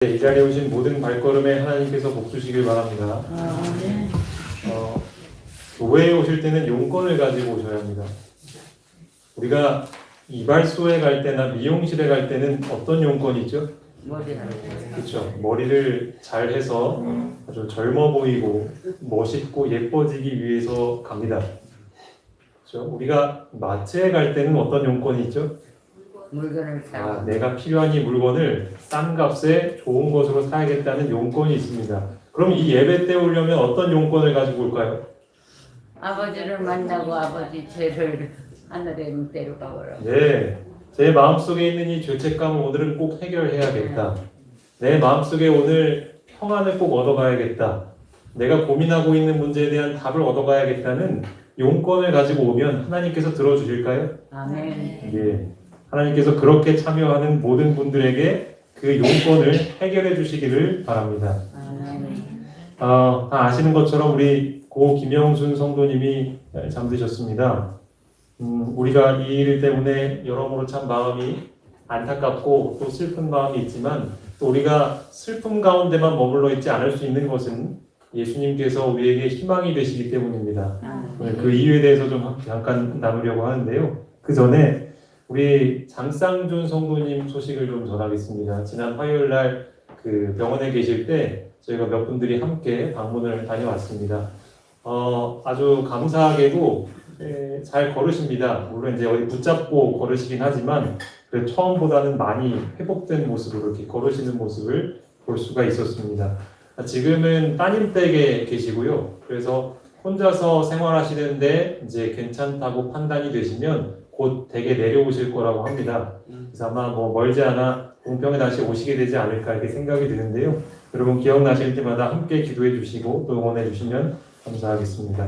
이 자리에 오신 모든 발걸음에 하나님께서 복 주시길 바랍니다. 네. 교회에 오실 때는 용건을 가지고 오셔야 합니다. 우리가 이발소에 갈 때나 미용실에 갈 때는 어떤 용건이 있죠? 그렇죠. 머리를 잘 해서 아주 젊어 보이고 멋있고 예뻐지기 위해서 갑니다. 그렇죠. 우리가 마트에 갈 때는 어떤 용건이 있죠? 물건을 사고 내가 필요한 이 물건을 싼 값에 좋은 것으로 사야겠다는 용건이 있습니다. 그럼 이 예배 때 오려면 어떤 용건을 가지고 올까요? 아버지를 만나고 아버지 죄를 하늘에 데려가거라. 네, 제 마음속에 있는 이 죄책감을 오늘은 꼭 해결해야겠다. 내 마음속에 오늘 평안을 꼭 얻어가야겠다. 내가 고민하고 있는 문제에 대한 답을 얻어가야겠다는 용건을 가지고 오면 하나님께서 들어주실까요? 아멘. 예. 하나님께서 그렇게 참여하는 모든 분들에게 그 용건을 해결해 주시기를 바랍니다. 아멘. 다 아시는 것처럼 우리 고 김영순 성도님이 잠드셨습니다. 우리가 이 일 때문에 여러모로 참 마음이 안타깝고 또 슬픈 마음이 있지만 또 우리가 슬픔 가운데만 머물러 있지 않을 수 있는 것은 예수님께서 우리에게 희망이 되시기 때문입니다. 오늘 그 이유에 대해서 좀 잠깐 나누려고 하는데요. 그 전에 우리 장쌍준 성도님 소식을 좀 전하겠습니다. 지난 화요일 날 그 병원에 계실 때 저희가 몇 분들이 함께 방문을 다녀왔습니다. 아주 감사하게도 잘 걸으십니다. 물론 이제 어디 붙잡고 걸으시긴 하지만 처음보다는 많이 회복된 모습으로 이렇게 걸으시는 모습을 볼 수가 있었습니다. 지금은 따님 댁에 계시고요. 그래서 혼자서 생활하시는데 이제 괜찮다고 판단이 되시면 곧 댁에 내려오실 거라고 합니다. 그래서 아마 멀지 않아 공평에 다시 오시게 되지 않을까 이렇게 생각이 드는데요. 여러분 기억나실 때마다 함께 기도해 주시고 또 응원해 주시면 감사하겠습니다.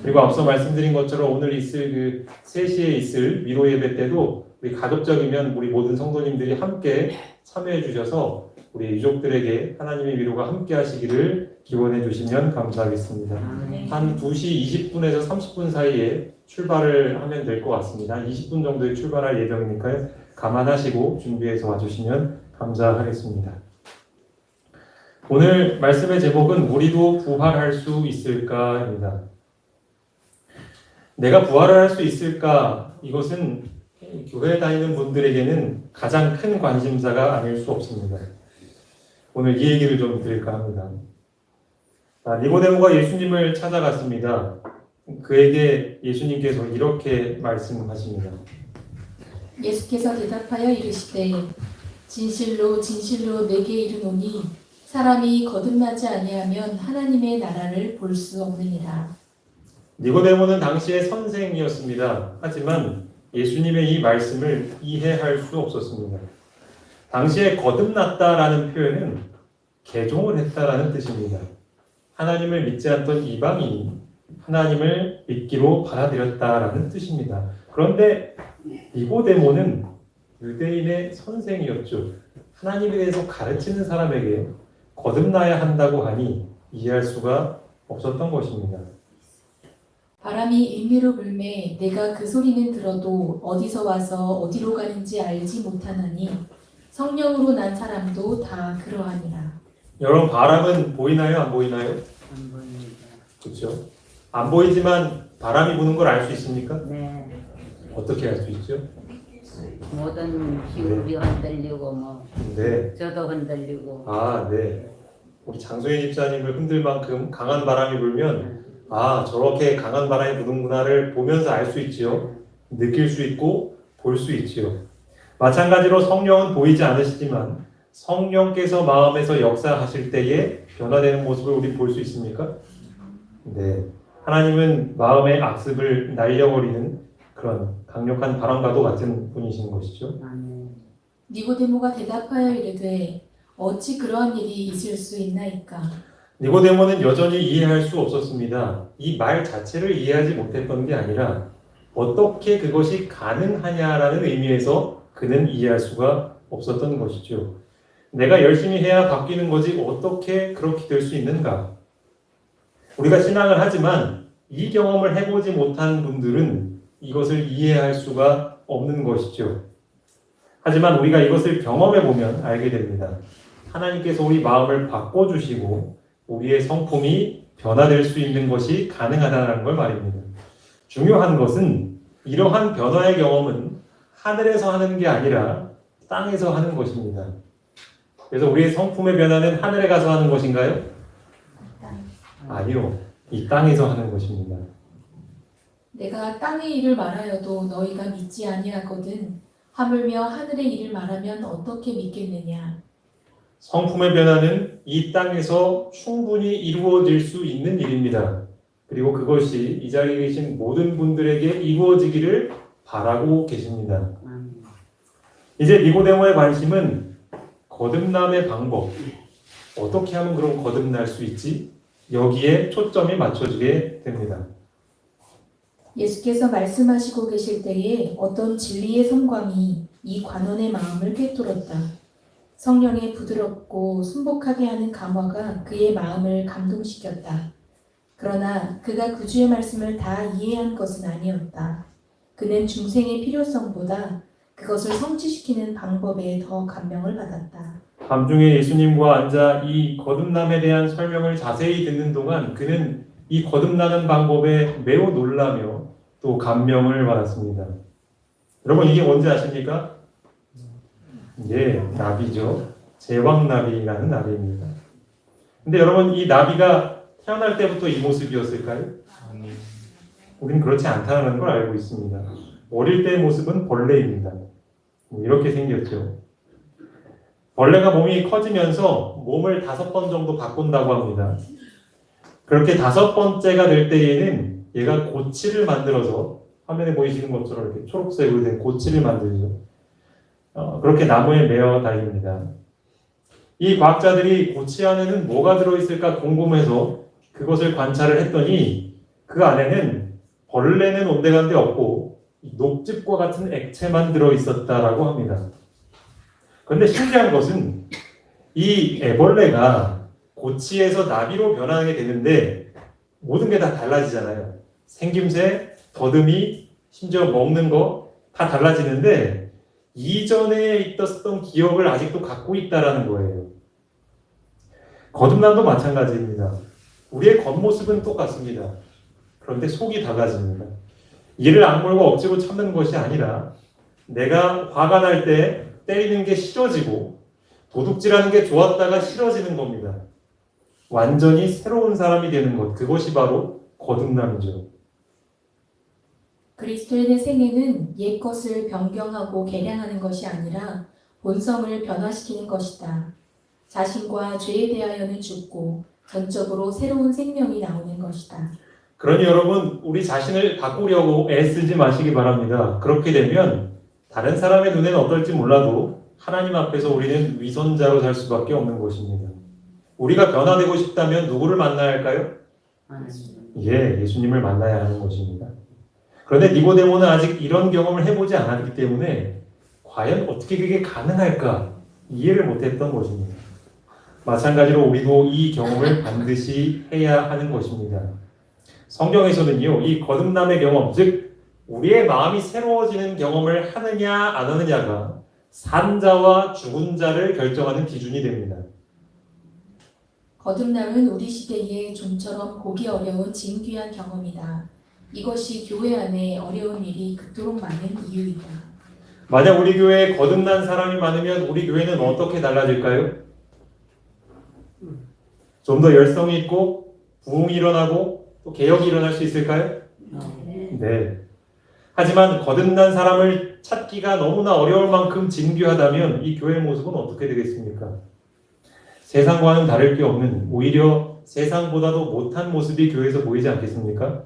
그리고 앞서 말씀드린 것처럼 오늘 있을 그 3시에 있을 위로 예배 때도 우리 가급적이면 우리 모든 성도님들이 함께 참여해 주셔서 우리 유족들에게 하나님의 위로가 함께 하시기를 기원해 주시면 감사하겠습니다. 한 2시 20분에서 30분 사이에 출발을 하면 될 것 같습니다. 한 20분 정도에 출발할 예정이니까요. 감안하시고 준비해서 와주시면 감사하겠습니다. 오늘 말씀의 제목은 우리도 부활할 수 있을까입니다. 내가 부활을 할 수 있을까? 이것은 교회에 다니는 분들에게는 가장 큰 관심사가 아닐 수 없습니다. 오늘 이 얘기를 좀 드릴까 합니다. 니고데모가 예수님을 찾아갔습니다. 그에게 예수님께서 이렇게 말씀하십니다. 예수께서 대답하여 이르시되 진실로 진실로 내게 이르노니 사람이 거듭나지 아니하면 하나님의 나라를 볼 수 없느니라. 니고데모는 당시의 선생이었습니다. 하지만 예수님의 이 말씀을 이해할 수 없었습니다. 당시에 거듭났다라는 표현은 개종을 했다라는 뜻입니다. 하나님을 믿지 않던 이방인이 하나님을 믿기로 받아들였다라는 뜻입니다. 그런데 니고데모는 유대인의 선생이었죠. 하나님에 대해서 가르치는 사람에게 거듭나야 한다고 하니 이해할 수가 없었던 것입니다. 바람이 임의로 불매 내가 그 소리는 들어도 어디서 와서 어디로 가는지 알지 못하나니 성령으로 난 사람도 다 그러하니라. 여러분 바람은 보이나요? 안 보이나요? 안 보입니다. 그렇죠. 안 보이지만 바람이 부는 걸 알 수 있습니까? 네. 어떻게 알 수 있죠? 모든 기울이 흔들리고 네. 저도 흔들리고. 네. 우리 장소희 집사님을 흔들 만큼 강한 바람이 불면 저렇게 강한 바람이 부는구나를 보면서 알 수 있지요. 느낄 수 있고 볼 수 있지요. 마찬가지로 성령은 보이지 않으시지만 성령께서 마음에서 역사하실 때에 변화되는 모습을 우리 볼 수 있습니까? 네. 하나님은 마음의 악습을 날려버리는 그런 강력한 바람과도 같은 분이신 것이죠. 아멘. 니고데모가 대답하여 이르되 어찌 그러한 일이 있을 수 있나이까. 니고데모는 여전히 이해할 수 없었습니다. 이 말 자체를 이해하지 못했던 게 아니라 어떻게 그것이 가능하냐라는 의미에서 그는 이해할 수가 없었던 것이죠. 내가 열심히 해야 바뀌는 거지 어떻게 그렇게 될 수 있는가? 우리가 신앙을 하지만 이 경험을 해보지 못한 분들은 이것을 이해할 수가 없는 것이죠. 하지만 우리가 이것을 경험해 보면 알게 됩니다. 하나님께서 우리 마음을 바꿔주시고 우리의 성품이 변화될 수 있는 것이 가능하다는 걸 말입니다. 중요한 것은 이러한 변화의 경험은 하늘에서 하는 게 아니라 땅에서 하는 것입니다. 그래서 우리의 성품의 변화는 하늘에 가서 하는 것인가요? 아니요. 이 땅에서 하는 것입니다. 내가 땅의 일을 말하여도 너희가 믿지 아니하거든 하물며 하늘의 일을 말하면 어떻게 믿겠느냐. 성품의 변화는 이 땅에서 충분히 이루어질 수 있는 일입니다. 그리고 그것이 이 자리에 계신 모든 분들에게 이루어지기를 바라고 계십니다. 이제 니고데모의 관심은 거듭남의 방법, 어떻게 하면 그럼 거듭날 수 있지? 여기에 초점이 맞춰지게 됩니다. 예수께서 말씀하시고 계실 때에 어떤 진리의 섬광이 이 관원의 마음을 꿰뚫었다. 성령의 부드럽고 순복하게 하는 감화가 그의 마음을 감동시켰다. 그러나 그가 구주의 말씀을 다 이해한 것은 아니었다. 그는 중생의 필요성보다 그것을 성취시키는 방법에 더 감명을 받았다. 밤중에 예수님과 앉아 이 거듭남에 대한 설명을 자세히 듣는 동안 그는 이 거듭나는 방법에 매우 놀라며 또 감명을 받았습니다. 여러분 이게 뭔지 아십니까? 예, 나비죠. 제왕나비라는 나비입니다. 근데 여러분 이 나비가 태어날 때부터 이 모습이었을까요? 우리는 그렇지 않다는 걸 알고 있습니다. 어릴 때의 모습은 벌레입니다. 이렇게 생겼죠. 벌레가 몸이 커지면서 몸을 5번 정도 바꾼다고 합니다. 그렇게 5번째가 될 때에는 얘가 고치를 만들어서 화면에 보이시는 것처럼 이렇게 초록색으로 된 고치를 만들죠. 그렇게 나무에 매어 다닙니다. 이 과학자들이 고치 안에는 뭐가 들어있을까 궁금해서 그것을 관찰을 했더니 그 안에는 벌레는 온데간데 없고 녹즙과 같은 액체만 들어있었다라고 합니다. 그런데 신기한 것은 이 애벌레가 고치에서 나비로 변하게 되는데 모든 게 다 달라지잖아요. 생김새, 더듬이, 심지어 먹는 거 다 달라지는데 이전에 있었던 기억을 아직도 갖고 있다라는 거예요. 거듭남도 마찬가지입니다. 우리의 겉모습은 똑같습니다. 그런데 속이 달라집니다. 이를 악물고 억지로 참는 것이 아니라 내가 화가 날 때 때리는 게 싫어지고 도둑질하는 게 좋았다가 싫어지는 겁니다. 완전히 새로운 사람이 되는 것, 그것이 바로 거듭남이죠. 그리스도인의 생애는 옛 것을 변경하고 개량하는 것이 아니라 본성을 변화시키는 것이다. 자신과 죄에 대하여는 죽고 전적으로 새로운 생명이 나오는 것이다. 그러니 여러분, 우리 자신을 바꾸려고 애쓰지 마시기 바랍니다. 그렇게 되면 다른 사람의 눈에는 어떨지 몰라도 하나님 앞에서 우리는 위선자로 살 수밖에 없는 것입니다. 우리가 변화되고 싶다면 누구를 만나야 할까요? 예, 예수님을 만나야 하는 것입니다. 그런데 니고데모는 아직 이런 경험을 해보지 않았기 때문에 과연 어떻게 그게 가능할까 이해를 못했던 것입니다. 마찬가지로 우리도 이 경험을 반드시 해야 하는 것입니다. 성경에서는요, 이 거듭남의 경험, 즉 우리의 마음이 새로워지는 경험을 하느냐 안 하느냐가 산 자와 죽은 자를 결정하는 기준이 됩니다. 거듭남은 우리 시대에 좀처럼 보기 어려운 진귀한 경험이다. 이것이 교회 안에 어려운 일이 그토록 많은 이유이다. 만약 우리 교회에 거듭난 사람이 많으면 우리 교회는 어떻게 달라질까요? 좀 더 열성이 있고 부흥이 일어나고 또 개혁이 일어날 수 있을까요? 네. 하지만 거듭난 사람을 찾기가 너무나 어려울 만큼 진귀하다면 이 교회의 모습은 어떻게 되겠습니까? 세상과는 다를 게 없는, 오히려 세상보다도 못한 모습이 교회에서 보이지 않겠습니까?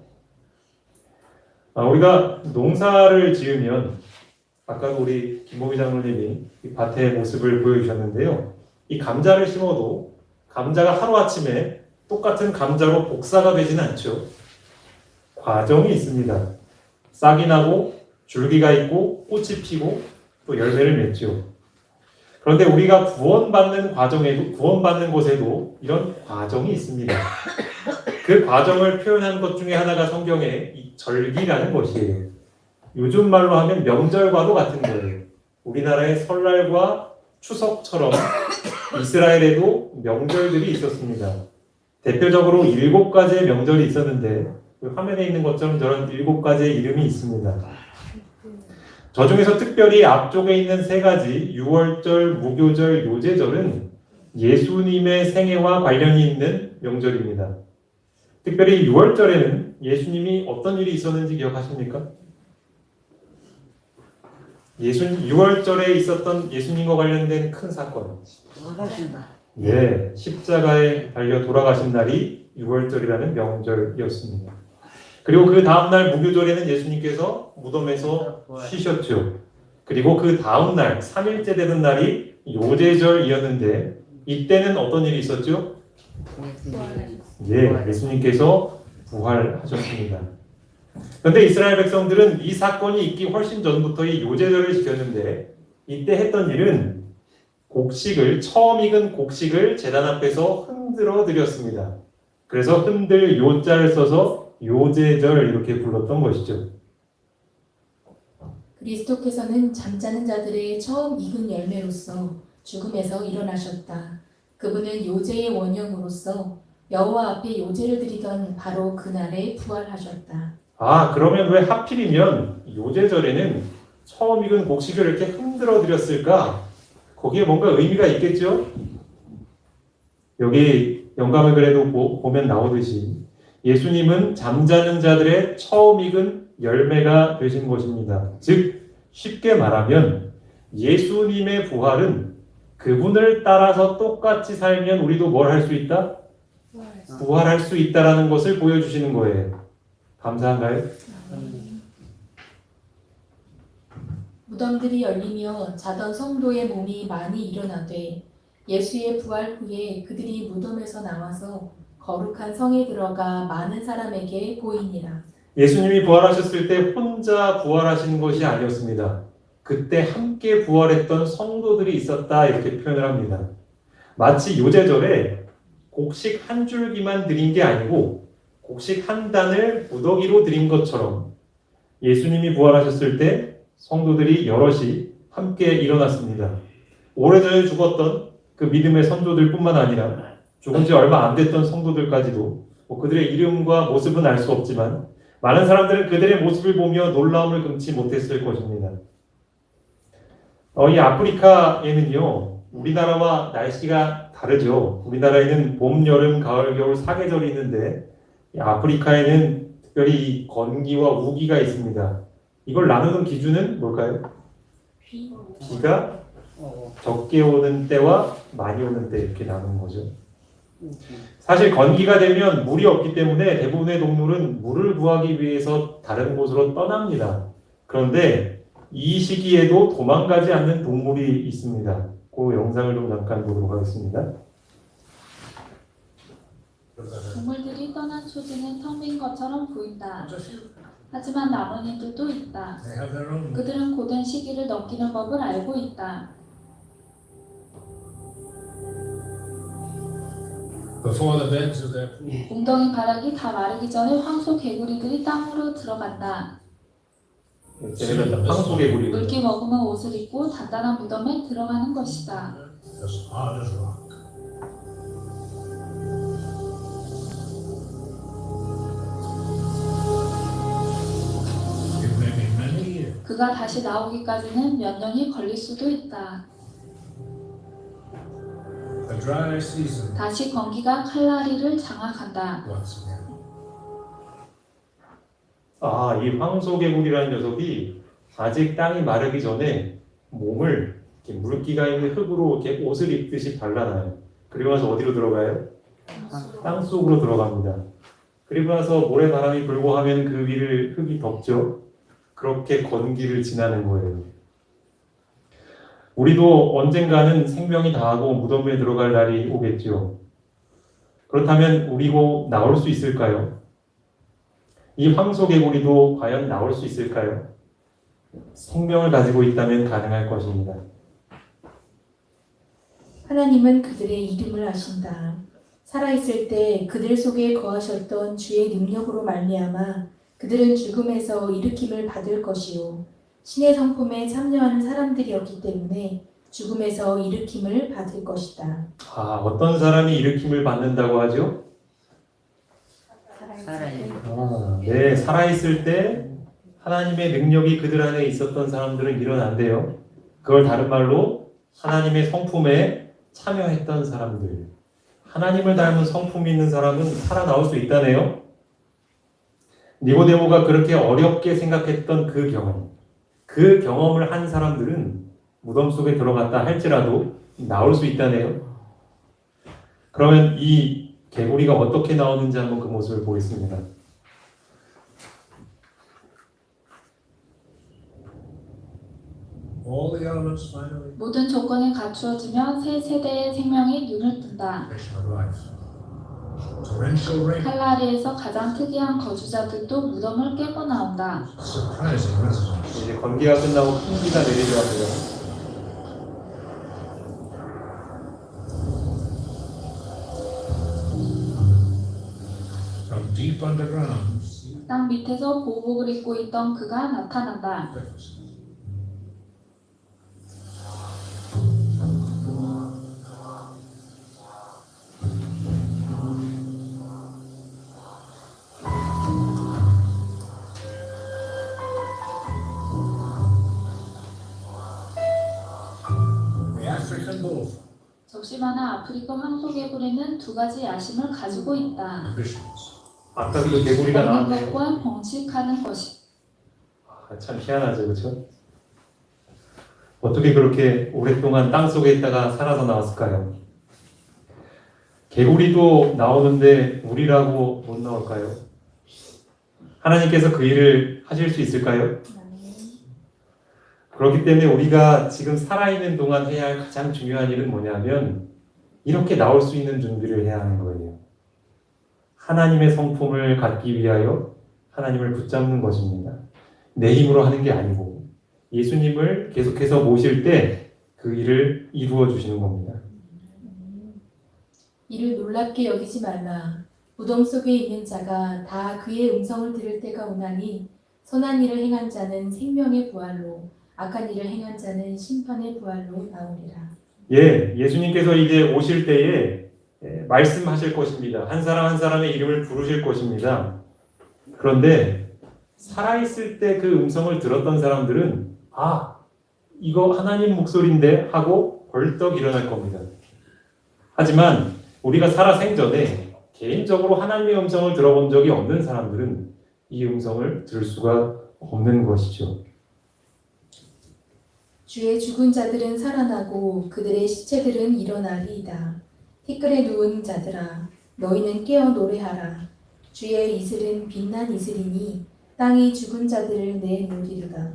우리가 농사를 지으면 아까도 우리 김보미 장로님이 이 밭의 모습을 보여주셨는데요. 이 감자를 심어도 감자가 하루아침에 똑같은 감자로 복사가 되지는 않죠. 과정이 있습니다. 싹이 나고 줄기가 있고 꽃이 피고 또 열매를 맺죠. 그런데 우리가 구원받는 과정에도, 구원받는 곳에도 이런 과정이 있습니다. 그 과정을 표현한 것 중에 하나가 성경에 이 절기라는 것이에요. 요즘 말로 하면 명절과도 같은 거예요. 우리나라의 설날과 추석처럼 이스라엘에도 명절들이 있었습니다. 대표적으로 7가지의 명절이 있었는데 그 화면에 있는 것처럼 저런 7가지의 이름이 있습니다. 저 중에서 특별히 앞쪽에 있는 3가지 유월절, 무교절, 요제절은 예수님의 생애와 관련이 있는 명절입니다. 특별히 유월절에는 예수님이 어떤 일이 있었는지 기억하십니까? 유월절에 있었던 예수님과 관련된 큰 사건. 네, 십자가에 달려 돌아가신 날이 유월절이라는 명절이었습니다. 그리고 그 다음날 무교절에는 예수님께서 무덤에서 쉬셨죠. 그리고 그 다음날 3일째 되는 날이 요제절이었는데 이때는 어떤 일이 있었죠? 예, 예수님께서 부활하셨습니다. 그런데 이스라엘 백성들은 이 사건이 있기 훨씬 전부터 이 요제절을 지켰는데 이때 했던 일은 처음 익은 곡식을 제단 앞에서 흔들어 드렸습니다. 그래서 흔들 요자를 써서 요제절 이렇게 불렀던 것이죠. 그리스도께서는 잠자는 자들의 처음 익은 열매로서 죽음에서 일어나셨다. 그분은 요제의 원형으로서 여호와 앞에 요제를 드리던 바로 그날에 부활하셨다. 아, 그러면 왜 하필이면 요제절에는 처음 익은 곡식을 이렇게 흔들어 드렸을까? 거기에 뭔가 의미가 있겠죠? 여기 영감의 글에도 보면 나오듯이 예수님은 잠자는 자들의 처음 익은 열매가 되신 것입니다. 즉 쉽게 말하면 예수님의 부활은 그분을 따라서 똑같이 살면 우리도 뭘 할 수 있다? 부활할 수 있다라는 것을 보여주시는 거예요. 감사한가요? 무덤들이 열리며 자던 성도의 몸이 많이 일어나되 예수의 부활 후에 그들이 무덤에서 나와서 거룩한 성에 들어가 많은 사람에게 보이니라. 예수님이 부활하셨을 때 혼자 부활하신 것이 아니었습니다. 그때 함께 부활했던 성도들이 있었다 이렇게 표현을 합니다. 마치 요제절에 곡식 한 줄기만 드린 게 아니고 곡식 한 단을 무더기로 드린 것처럼 예수님이 부활하셨을 때 성도들이 여럿이 함께 일어났습니다. 오래전에 죽었던 그 믿음의 선조들 뿐만 아니라 죽은 지 얼마 안 됐던 성도들까지도 그들의 이름과 모습은 알 수 없지만 많은 사람들은 그들의 모습을 보며 놀라움을 금치 못했을 것입니다. 이 아프리카에는요, 우리나라와 날씨가 다르죠. 우리나라에는 봄, 여름, 가을, 겨울 4계절이 있는데 아프리카에는 특별히 이 건기와 우기가 있습니다. 이걸 나누는 기준은 뭘까요? 비가 적게 오는 때와 많이 오는 때 이렇게 나누는 거죠. 사실 건기가 되면 물이 없기 때문에 대부분의 동물은 물을 구하기 위해서 다른 곳으로 떠납니다. 그런데 이 시기에도 도망가지 않는 동물이 있습니다. 그 영상을 좀 잠깐 보도록 하겠습니다. 동물들이 떠난 초지는 텅 빈 것처럼 보인다. 하지만 남은 이들도 있다. 그들은 고된 시기를 넘기는 법을 알고 있다. 웅덩이 바닥이 다 마르기 전에 황소 개구리들이 땅으로 들어간다. 황소개구리. 묽게 머금은 옷을 입고 단단한 무덤에 들어가는 것이다. 그가 다시 나오기까지는 몇 년이 걸릴 수도 있다. 다시 건기가 칼라리를 장악한다. 이 황소개구리라는 녀석이 아직 땅이 마르기 전에 몸을 이렇게 물기가 있는 흙으로 이렇게 옷을 입듯이 발라놔요. 그리고 나서 어디로 들어가요? 땅 속으로 들어갑니다. 그리고 나서 모래바람이 불고 하면 그 위를 흙이 덮죠. 그렇게 건기를 지나는 거예요. 우리도 언젠가는 생명이 다하고 무덤에 들어갈 날이 오겠죠. 그렇다면 우리고 나올 수 있을까요? 이 황소개구리도 과연 나올 수 있을까요? 생명을 가지고 있다면 가능할 것입니다. 하나님은 그들의 이름을 아신다. 살아있을 때 그들 속에 거하셨던 주의 능력으로 말미암아 그들은 죽음에서 일으킴을 받을 것이요 신의 성품에 참여하는 사람들이었기 때문에 죽음에서 일으킴을 받을 것이다. 아, 어떤 사람이 일으킴을 받는다고 하죠? 살아요. 네, 살아있을 때 하나님의 능력이 그들 안에 있었던 사람들은 일어난대요. 그걸 다른 말로 하나님의 성품에 참여했던 사람들. 하나님을 닮은 성품이 있는 사람은 살아나올 수 있다네요. 니고데모가 그렇게 어렵게 생각했던 그 경험을 한 사람들은 무덤 속에 들어갔다 할지라도 나올 수 있다네요. 그러면 이 개구리가 어떻게 나오는지 한번 그 모습을 보겠습니다. All the elements finally 모든 조건이 갖추어지면 새 세대의 생명이 눈을 뜬다. of life. Torrential rain, 칼라리에서 가장 특이한 거주자들도 무덤을 깨고 나온다. surprising residents. 이제 건기가 끝나고 큰 비가 내리려 합니다. From deep underground, 땅 밑에서 보복을 입고 있던 그가 나타난다. the African bull, 적시마나 아프리카 황소개구리는 두 가지 야심을 가지고 있다. ambitions. 아까 그 개구리가 먹는 나왔네요. 것과 번식하는 것이. 참 희한하죠, 그렇죠? 어떻게 그렇게 오랫동안 땅 속에 있다가 살아서 나왔을까요? 개구리도 나오는데 우리라고 못 나올까요? 하나님께서 그 일을 하실 수 있을까요? 그렇기 때문에 우리가 지금 살아있는 동안 해야 할 가장 중요한 일은 뭐냐면 이렇게 나올 수 있는 준비를 해야 하는 거예요. 하나님의 성품을 갖기 위하여 하나님을 붙잡는 것입니다. 내 힘으로 하는 게 아니고 예수님을 계속해서 모실 때 그 일을 이루어 주시는 겁니다. 이를 놀랍게 여기지 말라. 무덤 속에 있는 자가 다 그의 음성을 들을 때가 오나니 선한 일을 행한 자는 생명의 부활로 악한 일을 행한 자는 심판의 부활로 나오리라. 예, 예수님께서 이제 오실 때에 말씀하실 것입니다. 한 사람 한 사람의 이름을 부르실 것입니다. 그런데 살아있을 때 그 음성을 들었던 사람들은 이거 하나님 목소리인데 하고 벌떡 일어날 겁니다. 하지만 우리가 살아 생전에 개인적으로 하나님의 음성을 들어본 적이 없는 사람들은 이 음성을 들을 수가 없는 것이죠. 주의 죽은 자들은 살아나고 그들의 시체들은 일어나리이다. 티끌에 누운 자들아 너희는 깨어 노래하라. 주의 이슬은 빛난 이슬이니 땅이 죽은 자들을 내놓으리로다.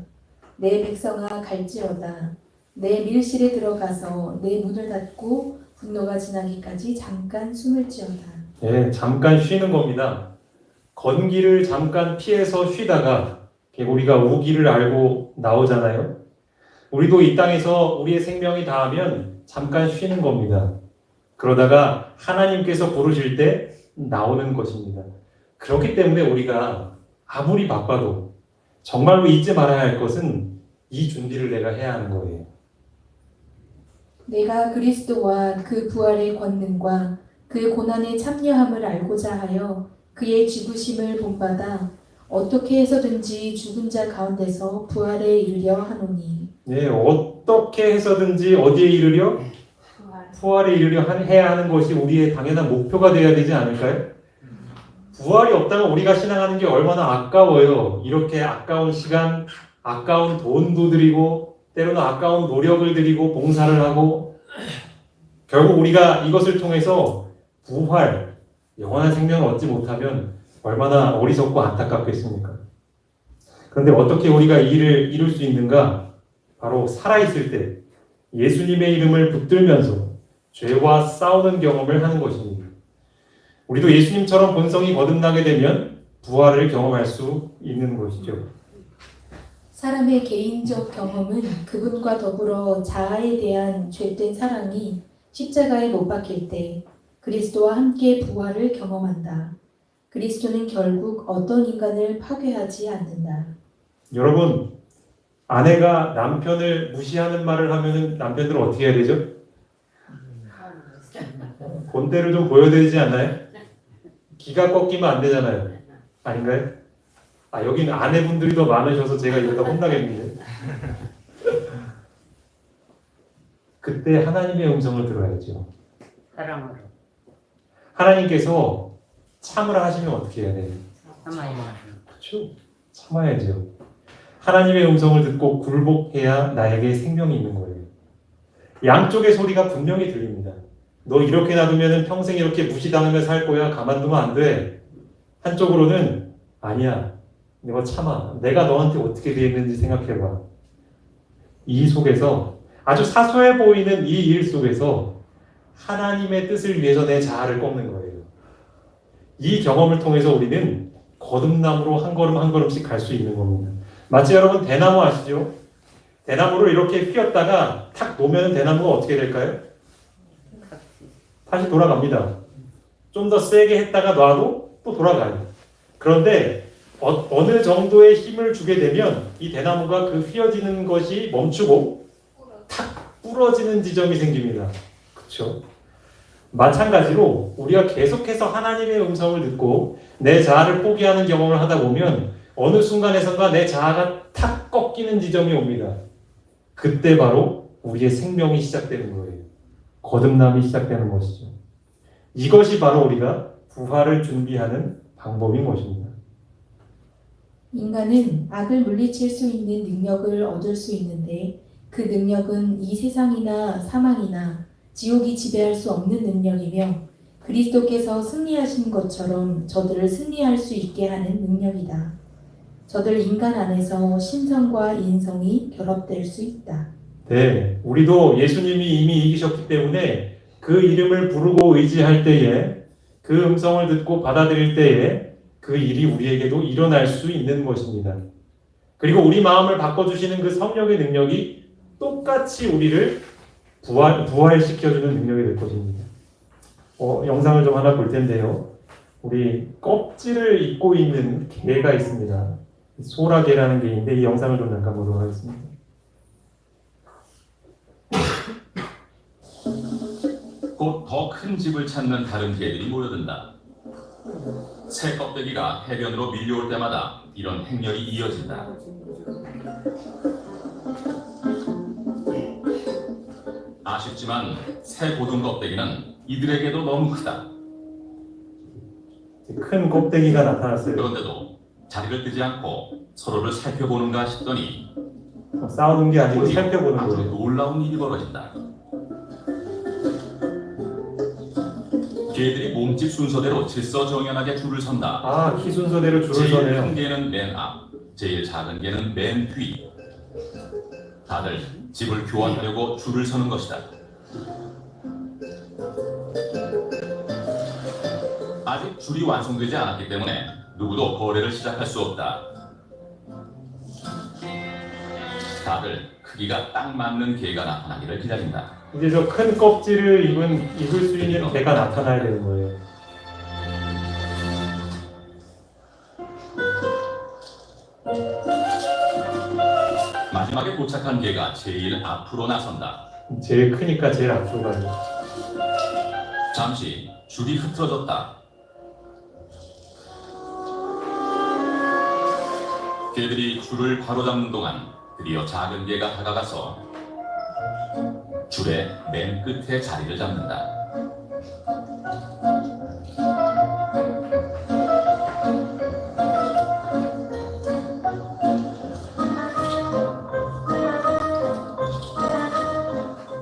내 백성아 갈지어다. 내 밀실에 들어가서 내 문을 닫고 분노가 지나기까지 잠깐 숨을 지어다. 예, 잠깐 쉬는 겁니다. 건기를 잠깐 피해서 쉬다가 개구리가 우기를 알고 나오잖아요. 우리도 이 땅에서 우리의 생명이 다하면 잠깐 쉬는 겁니다. 그러다가 하나님께서 부르실 때 나오는 것입니다. 그렇기 때문에 우리가 아무리 바빠도 정말로 잊지 말아야 할 것은 이 준비를 내가 해야 하는 거예요. 내가 그리스도와 그 부활의 권능과 그 고난의 참여함을 알고자 하여 그의 죽으심을 본받아 어떻게 해서든지 죽은 자 가운데서 부활에 이르려 하노니. 네, 어떻게 해서든지 어디에 이르려? 부활에 이르려 해야 하는 것이 우리의 당연한 목표가 되어야 되지 않을까요? 부활이 없다면 우리가 신앙하는 게 얼마나 아까워요. 이렇게 아까운 시간, 아까운 돈도 들이고 때로는 아까운 노력을 들이고 봉사를 하고 결국 우리가 이것을 통해서 부활, 영원한 생명을 얻지 못하면 얼마나 어리석고 안타깝겠습니까? 그런데 어떻게 우리가 이 일을 이룰 수 있는가? 바로 살아있을 때 예수님의 이름을 붙들면서 죄와 싸우는 경험을 하는 것입니다. 우리도 예수님처럼 본성이 거듭나게 되면 부활을 경험할 수 있는 것이죠. 사람의 개인적 경험은 그분과 더불어 자아에 대한 죄된 사랑이 십자가에 못 박힐 때 그리스도와 함께 부활을 경험한다. 그리스도는 결국 어떤 인간을 파괴하지 않는다. 여러분, 아내가 남편을 무시하는 말을 하면은 남편들은 어떻게 해야 되죠? 본때를 좀 보여드리지 않나요? 기가 꺾이면 안 되잖아요. 아닌가요? 아, 여기는 아내분들이 더 많으셔서 제가 이러다 혼나겠는데. 그때 하나님의 음성을 들어야죠. 사랑으로 하나님께서 참으라 하시면 어떻게 해야 돼요? 참아야 그렇죠. 참아야죠. 하나님의 음성을 듣고 굴복해야 나에게 생명이 있는 거예요. 양쪽의 소리가 분명히 들립니다. 너 이렇게 놔두면 평생 이렇게 무시당하며 살 거야. 가만두면 안 돼. 한쪽으로는 아니야. 너 참아. 내가 너한테 어떻게 되었는지 생각해봐. 이 속에서 아주 사소해 보이는 이 일 속에서 하나님의 뜻을 위해서 내 자아를 꺾는 거예요. 이 경험을 통해서 우리는 거듭남으로 한 걸음 한 걸음씩 갈 수 있는 겁니다. 마치 여러분 대나무 아시죠? 대나무를 이렇게 휘었다가 탁 놓으면 대나무가 어떻게 될까요? 다시 돌아갑니다. 좀 더 세게 했다가 놔도 또 돌아가요. 그런데 어느 정도의 힘을 주게 되면 이 대나무가 그 휘어지는 것이 멈추고 탁 부러지는 지점이 생깁니다. 그렇죠? 마찬가지로 우리가 계속해서 하나님의 음성을 듣고 내 자아를 포기하는 경험을 하다 보면 어느 순간에선가 내 자아가 탁 꺾이는 지점이 옵니다. 그때 바로 우리의 생명이 시작되는 거예요. 거듭남이 시작되는 것이죠. 이것이 바로 우리가 부활을 준비하는 방법인 것입니다. 인간은 악을 물리칠 수 있는 능력을 얻을 수 있는데 그 능력은 이 세상이나 사망이나 지옥이 지배할 수 없는 능력이며 그리스도께서 승리하신 것처럼 저들을 승리할 수 있게 하는 능력이다. 저들 인간 안에서 신성과 인성이 결합될 수 있다. 네, 우리도 예수님이 이미 이기셨기 때문에 그 이름을 부르고 의지할 때에 그 음성을 듣고 받아들일 때에 그 일이 우리에게도 일어날 수 있는 것입니다. 그리고 우리 마음을 바꿔주시는 그 성령의 능력이 똑같이 우리를 부활시켜주는 능력이 될 것입니다. 영상을 좀 하나 볼 텐데요. 우리 껍질을 입고 있는 개가 있습니다. 소라개라는 개인데 이 영상을 좀 잠깐 보도록 하겠습니다. 곧 더 큰 집을 찾는 다른 개들이 모여든다. 새 껍데기가 해변으로 밀려올 때마다 이런 행렬이 이어진다. 아쉽지만 새 고등 껍데기는 이들에게도 너무 크다. 큰 껍데기가 나타났어요. 그런데도 자리를 뜨지 않고 서로를 살펴보는가 싶더니 싸우는 게 아니고 곧이어 살펴보는 아주 거예요. 놀라운 일이 벌어진다. 개들이 몸집 순서대로 질서정연하게 줄을 선다. 아, 키 순서대로 줄을 제일 큰 서네요. 개는 맨 앞, 제일 작은 개는 맨 뒤. 다들 집을 교환하려고 줄을 서는 것이다. 아직 줄이 완성되지 않았기 때문에 누구도 거래를 시작할 수 없다. 다들 크기가 딱 맞는 개가 나타나기를 기다린다. 이제 저 큰 껍질을 입을 수 있는 개가 나타나야 되는 거예요. 마지막에 도착한 개가 제일 앞으로 나선다. 제일 크니까 제일 앞으로 가요. 잠시 줄이 흐트러졌다. 개들이 줄을 바로잡는 동안 드디어 작은 개가 다가가서 줄의 맨 끝에 자리를 잡는다.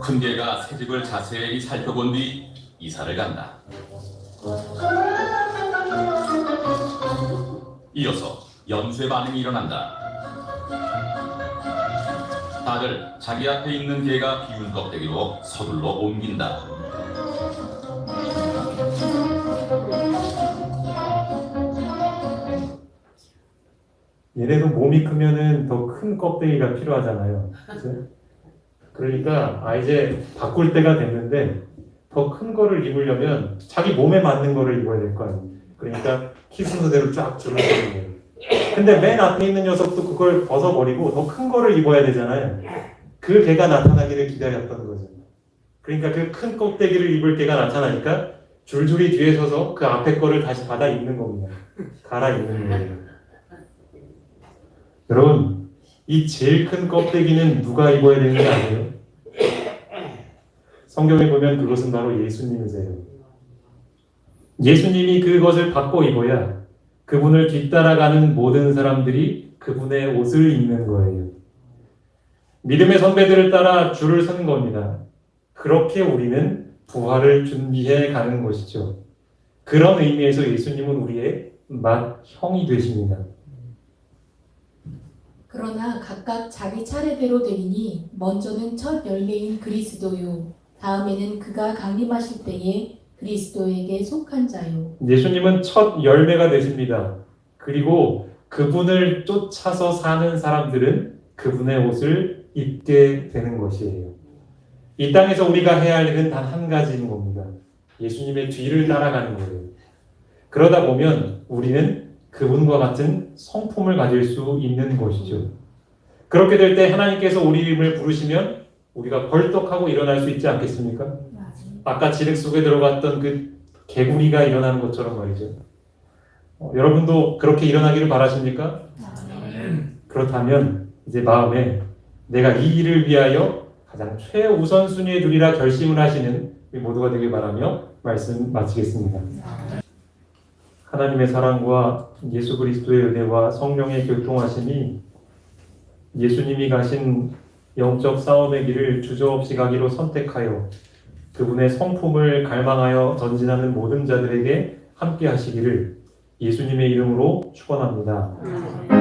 큰 개가 새 집을 자세히 살펴본 뒤 이사를 간다. 이어서 연쇄 반응이 일어난다. 다들 자기 앞에 있는 개가 비운 껍데기로 서둘러 옮긴다. 얘네도 몸이 크면은 더 큰 껍데기가 필요하잖아요. 그죠? 그러니까 이제 바꿀 때가 됐는데 더 큰 거를 입으려면 자기 몸에 맞는 거를 입어야 될 거 아니에요. 그러니까 키 순서대로 쫙 줄을 서는 거예요. 근데 맨 앞에 있는 녀석도 그걸 벗어버리고 더 큰 거를 입어야 되잖아요. 그 개가 나타나기를 기다렸던 거죠. 그러니까 그 큰 껍데기를 입을 개가 나타나니까 줄줄이 뒤에 서서 그 앞에 거를 다시 받아 입는 겁니다. 갈아 입는 거예요. 여러분, 이 제일 큰 껍데기는 누가 입어야 되는 게 아니에요? 성경에 보면 그것은 바로 예수님이세요. 예수님이 그것을 받고 입어야 그분을 뒤따라가는 모든 사람들이 그분의 옷을 입는 거예요. 믿음의 선배들을 따라 줄을 서는 겁니다. 그렇게 우리는 부활을 준비해 가는 것이죠. 그런 의미에서 예수님은 우리의 맏형이 되십니다. 그러나 각각 자기 차례대로 되리니 먼저는 첫 열매인 그리스도요 다음에는 그가 강림하실 때에 그리스도에게 속한 자요. 예수님은 첫 열매가 되십니다. 그리고 그분을 쫓아서 사는 사람들은 그분의 옷을 입게 되는 것이에요. 이 땅에서 우리가 해야 할 일은 단 한 가지인 겁니다. 예수님의 뒤를 따라가는 거예요. 그러다 보면 우리는 그분과 같은 성품을 가질 수 있는 것이죠. 그렇게 될 때 하나님께서 우리 이름을 부르시면 우리가 벌떡하고 일어날 수 있지 않겠습니까? 아까 지륵 속에 들어갔던 그 개구리가 일어나는 것처럼 말이죠. 여러분도 그렇게 일어나기를 바라십니까? 그렇다면 이제 마음에 내가 이 일을 위하여 가장 최우선순위에 두리라 결심을 하시는 우리 모두가 되길 바라며 말씀 마치겠습니다. 하나님의 사랑과 예수 그리스도의 은혜와 성령의 교통하심이 예수님이 가신 영적 싸움의 길을 주저없이 가기로 선택하여 그분의 성품을 갈망하여 전진하는 모든 자들에게 함께 하시기를 예수님의 이름으로 축원합니다.